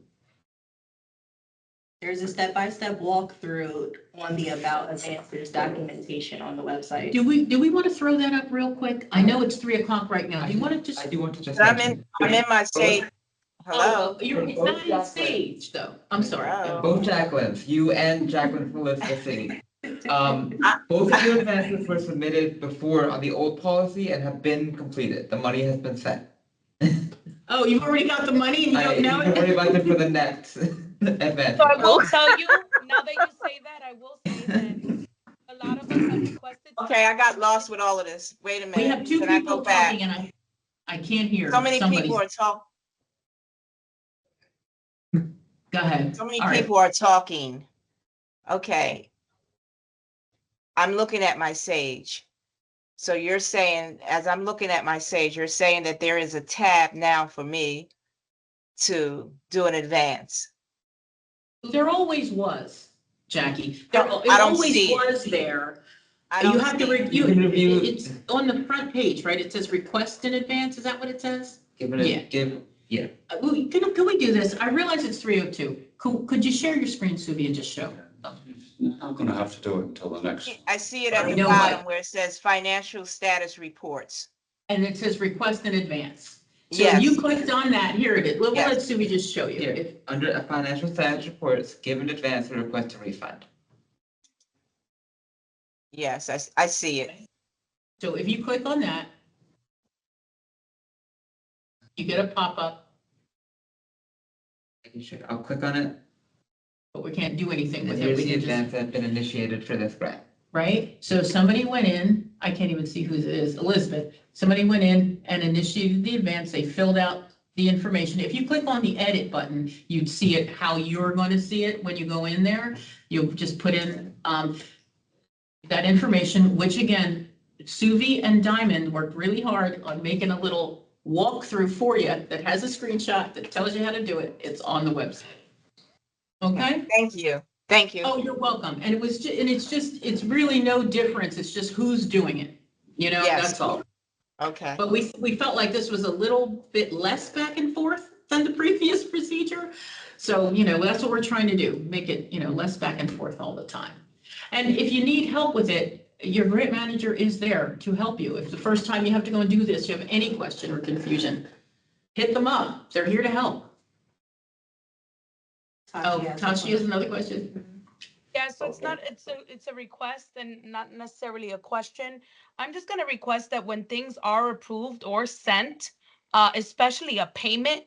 Speaker 10: There's a step-by-step walkthrough on the About Advances documentation on the website.
Speaker 1: Do we want to throw that up real quick? I know it's 3:00 right now. Do you want to just?
Speaker 5: I do want to just
Speaker 11: I'm
Speaker 5: mention.
Speaker 11: in my Sage. Hello?
Speaker 1: It's not in Sage, though. I'm sorry.
Speaker 11: Hello?
Speaker 5: Both Jacquelines, you and Jacqueline from Elizabeth City. Both of your advances were submitted before on the old policy and have been completed. The money has been sent.
Speaker 1: Oh, you've already got the money and you don't know
Speaker 5: You can worry
Speaker 1: it?
Speaker 5: about it for the next advance.
Speaker 2: So I will tell you, now that you say that, I will say that a lot of us have requested.
Speaker 11: Okay, I got lost with all of this. Wait a minute.
Speaker 1: We have two
Speaker 11: Can I
Speaker 1: people
Speaker 11: go back?
Speaker 1: talking and I can't hear.
Speaker 11: So many
Speaker 1: somebody's-
Speaker 11: people are talking.
Speaker 1: Go ahead.
Speaker 11: So many
Speaker 1: All right.
Speaker 11: people are talking. Okay. I'm looking at my Sage. So you're saying, as I'm looking at my Sage, you're saying that there is a tab now for me to do an advance.
Speaker 1: There always was, Jackie.
Speaker 11: I don't
Speaker 1: always
Speaker 11: see it.
Speaker 1: was there.
Speaker 11: I
Speaker 1: You
Speaker 11: don't
Speaker 1: have to
Speaker 11: see,
Speaker 1: review
Speaker 5: You can
Speaker 1: it.
Speaker 5: review-
Speaker 1: It's on the front page, right? It says request in advance. Is that what it says?
Speaker 5: Yeah.
Speaker 1: Well, can we do this? I realize it's 3:02. Could you share your screen, Subi, and just show?
Speaker 12: I'm gonna have to do it until the next.
Speaker 11: I see it at
Speaker 1: I
Speaker 11: the
Speaker 1: know,
Speaker 11: bottom
Speaker 1: but-
Speaker 11: where it says financial status reports.
Speaker 1: And it says request in advance. So
Speaker 11: Yes.
Speaker 1: you clicked on that. Here it is. We'll let
Speaker 11: Yes.
Speaker 1: Subi just show you.
Speaker 5: Here, under a financial status reports, give in advance or request a refund.
Speaker 11: Yes, I see it.
Speaker 1: So if you click on that, you get a pop-up,
Speaker 5: I'll click on it.
Speaker 1: but we can't do anything
Speaker 5: And
Speaker 1: with it.
Speaker 5: here's
Speaker 1: We
Speaker 5: the
Speaker 1: can just,
Speaker 5: advance that have been initiated for this grant.
Speaker 1: right? So somebody went in, I can't even see who it is, Elizabeth. Somebody went in and initiated the advance. They filled out the information. If you click on the edit button, you'd see it how you're going to see it when you go in there. You'll just put in that information, which again, Suvi and Diamond worked really hard on making a little walkthrough for you that has a screenshot that tells you how to do it. It's on the website. Okay?
Speaker 11: Thank you. Thank you.
Speaker 1: Oh, you're welcome. And it's really no difference. It's just who's doing it. You know,
Speaker 11: Yes.
Speaker 1: that's all.
Speaker 11: Okay.
Speaker 1: But we felt like this was a little bit less back and forth than the previous procedure. So, that's what we're trying to do, make it, less back and forth all the time. And if you need help with it, your grant manager is there to help you. If the first time you have to go and do this, you have any question or confusion, hit them up. They're here to help. Oh, Tashi has another question.
Speaker 2: Yeah, so it's a request and not necessarily a question. I'm just gonna request that when things are approved or sent, especially a payment,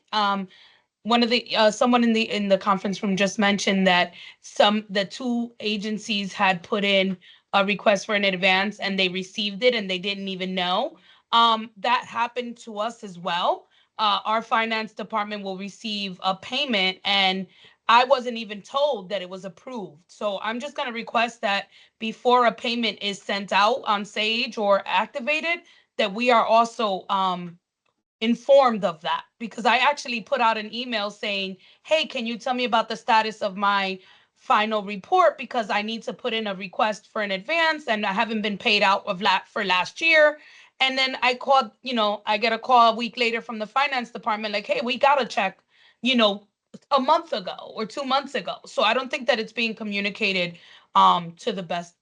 Speaker 2: one of the someone in the conference room just mentioned that the two agencies had put in a request for an advance and they received it and they didn't even know. That happened to us as well. Our finance department will receive a payment and I wasn't even told that it was approved. So I'm just going to request that before a payment is sent out on Sage or activated, that we are also informed of that, because I actually put out an email saying, hey, can you tell me about the status of my final report, because I need to put in a request for an advance and I haven't been paid out for last year. And then I called, I get a call a week later from the finance department like, hey, we got a check, a month ago or 2 months ago. So I don't think that it's being communicated to the best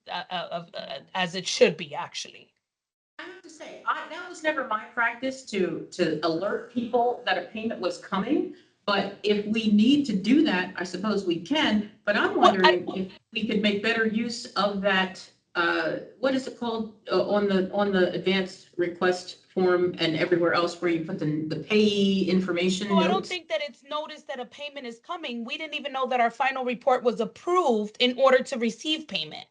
Speaker 2: as it should be, actually.
Speaker 1: I have to say, that was never my practice to alert people that a payment was coming. But if we need to do that, I suppose we can. But I'm wondering if we could make better use of that. What is it called on the advanced request form and everywhere else where you put the payee information?
Speaker 2: No, I don't think that it's noticed that a payment is coming. We didn't even know that our final report was approved in order to receive payment.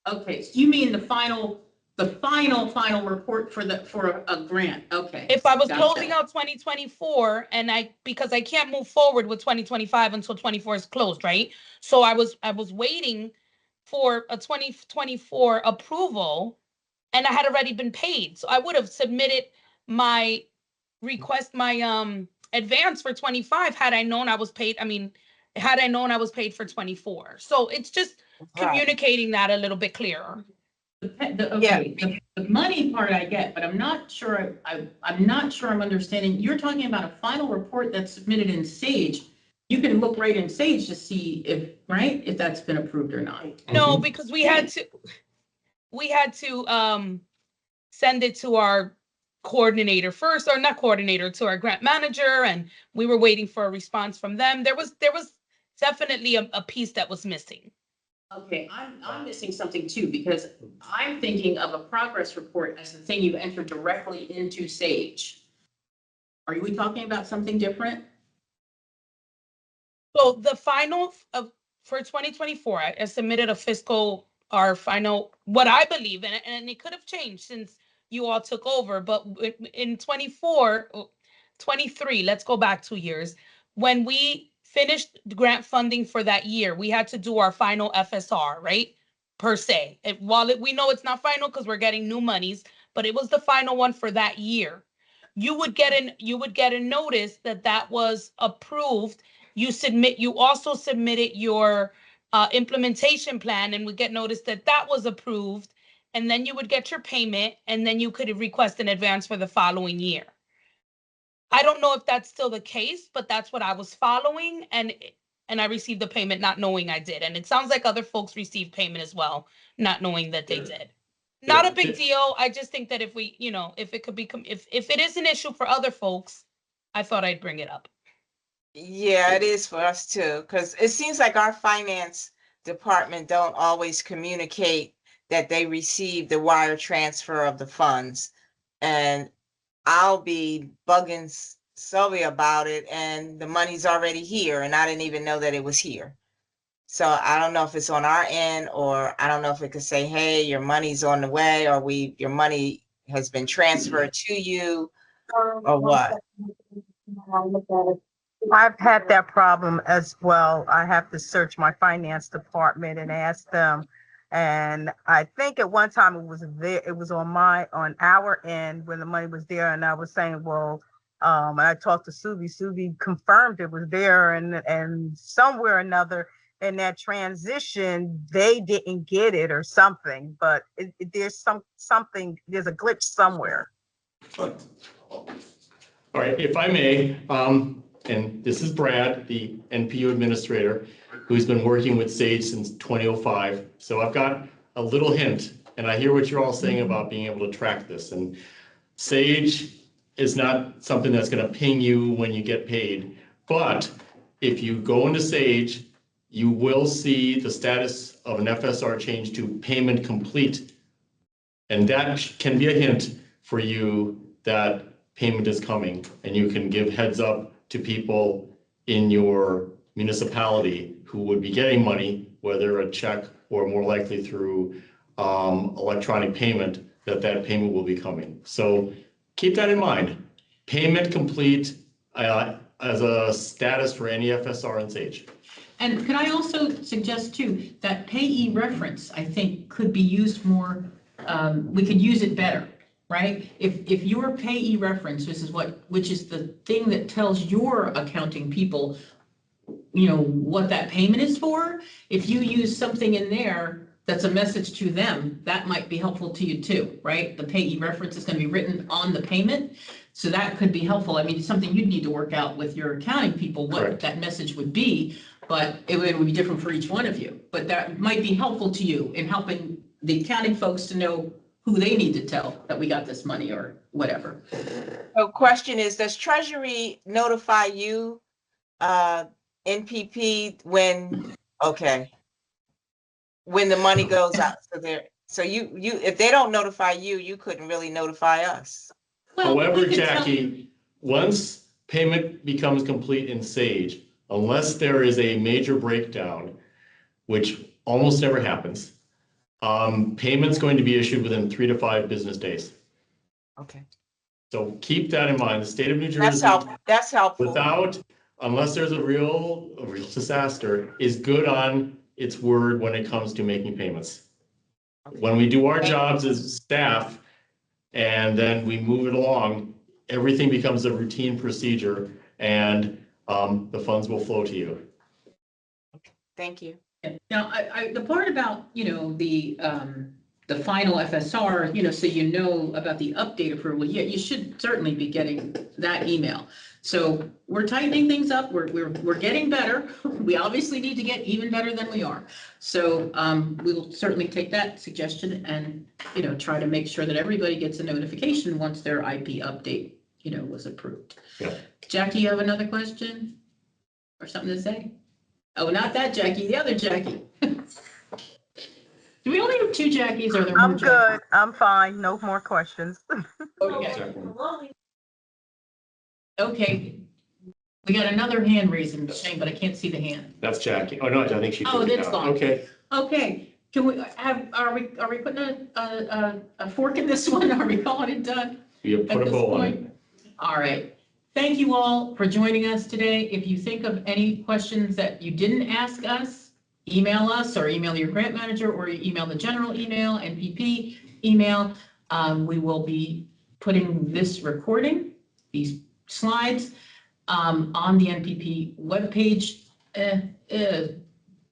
Speaker 1: Okay, so you mean the final report for a grant? Okay.
Speaker 2: If I was
Speaker 1: Gotcha.
Speaker 2: closing out 2024 and because I can't move forward with 2025 until 24 is closed, right? So I was waiting for a 2024 approval and I had already been paid. So I would have submitted my request, my advance for 25 had I known I was paid. Had I known I was paid for 24. So it's just communicating that a little bit clearer.
Speaker 1: The money part I get, but I'm not sure, I'm not sure I'm understanding. You're talking about a final report that's submitted in Sage. You can look right in Sage to see if that's been approved or not.
Speaker 2: No, because we had to send it to our coordinator first, or not coordinator, to our grant manager, and we were waiting for a response from them. There was definitely a piece that was missing.
Speaker 1: Okay, I'm missing something too, because I'm thinking of a progress report as the thing you enter directly into Sage. Are we talking about something different?
Speaker 2: So the final for 2024, I submitted our final, what I believe, and it could have changed since you all took over, but in 23, let's go back 2 years, when we finished grant funding for that year, we had to do our final FSR, right? Per se. While we know it's not final because we're getting new monies, but it was the final one for that year. You would get a notice that was approved. You also submitted your implementation plan and would get notice that was approved. and then you would get your payment, and then you could request an advance for the following year. I don't know if that's still the case, but that's what I was following, and I received the payment not knowing I did. And it sounds like other folks received payment as well, not knowing that they did. Not a big deal. I just think that if we, if it could become, if it is an issue for other folks, I thought I'd bring it up.
Speaker 11: Yeah, it is for us too, because it seems like our finance department don't always communicate that they received the wire transfer of the funds. And I'll be bugging Sylvia about it, and the money's already here, and I didn't even know that it was here. So I don't know if it's on our end, or I don't know if it could say, hey, your money's on the way, or your money has been transferred to you, or what.
Speaker 9: I've had that problem as well. I have to search my finance department and ask them. And I think at one time it was there, it was on our end when the money was there. And I was saying, well, and I talked to Subi confirmed it was there, and somewhere or another in that transition, they didn't get it or something, but there's something, there's a glitch somewhere.
Speaker 8: All right, if I may, and this is Brad, the NPU administrator, who's been working with SAGE since 2005. So I've got a little hint, and I hear what you're all saying about being able to track this. And SAGE is not something that's going to ping you when you get paid. But if you go into SAGE, you will see the status of an FSR change to payment complete. And that can be a hint for you that payment is coming, and you can give heads up to people in your municipality who would be getting money, whether a check or more likely through electronic payment, that payment will be coming. So keep that in mind. Payment complete as a status for any FSR and SAGE.
Speaker 1: And could I also suggest too, that payee reference, I think, could be used more, we could use it better, right? If your payee reference, which is the thing that tells your accounting people, what that payment is for, if you use something in there that's a message to them, that might be helpful to you too, right? The payee reference is going to be written on the payment. So that could be helpful. I mean, it's something you'd need to work out with your accounting people, what
Speaker 8: Correct.
Speaker 1: that message would be, but it would be different for each one of you. But that might be helpful to you in helping the accounting folks to know who they need to tell that we got this money or whatever.
Speaker 11: So question is, does Treasury notify you, NPP, when the money goes out? So you if they don't notify you, you couldn't really notify us.
Speaker 1: Well,
Speaker 8: However,
Speaker 1: we could
Speaker 8: Jackie, once payment becomes complete in SAGE, unless there is a major breakdown, which almost never happens, payment's going to be issued within 3 to 5 business days.
Speaker 11: Okay.
Speaker 8: So keep that in mind. The state of New Jersey,
Speaker 11: That's helpful.
Speaker 8: unless there's a real disaster, is good on its word when it comes to making payments.
Speaker 11: Okay.
Speaker 8: When we do our jobs as staff and then we move it along, everything becomes a routine procedure, and the funds will flow to you.
Speaker 11: Thank you.
Speaker 1: Now, the part about, the final FSR, so about the update approval, yeah, you should certainly be getting that email. So we're tightening things up. We're getting better. We obviously need to get even better than we are. So we'll certainly take that suggestion and, try to make sure that everybody gets a notification once their IP update, was approved.
Speaker 8: Yeah.
Speaker 1: Jackie, you have another question or something to say? Oh, not that Jackie, the other Jackie. Do we only have 2 Jackies, or are there more?
Speaker 9: I'm good. I'm fine. No more questions.
Speaker 1: Okay. Okay. We got another hand raising, Shane, but I can't see the hand.
Speaker 8: That's Jackie. Oh, no, I think she.
Speaker 1: Oh, that's gone.
Speaker 8: Okay.
Speaker 1: Okay. Can we are we putting a fork in this one? Are we calling it done?
Speaker 8: You put a bow on it.
Speaker 1: All right. Thank you all for joining us today. If you think of any questions that you didn't ask us, email us or email your grant manager or email the general email, NPP email. We will be putting this recording, these slides, on the NPP webpage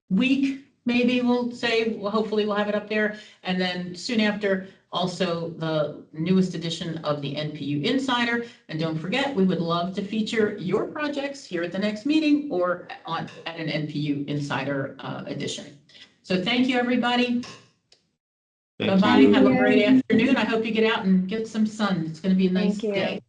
Speaker 1: week maybe we'll say, well, hopefully we'll have it up there. And then soon after, also the newest edition of the NPU Insider. And don't forget, we would love to feature your projects here at the next meeting or at an NPU Insider edition. So thank you, everybody.
Speaker 8: Thank
Speaker 1: Bye-bye.
Speaker 8: you.
Speaker 1: Have a great afternoon. I hope you get out and get some sun. It's going to be a nice
Speaker 6: Thank you.
Speaker 1: day.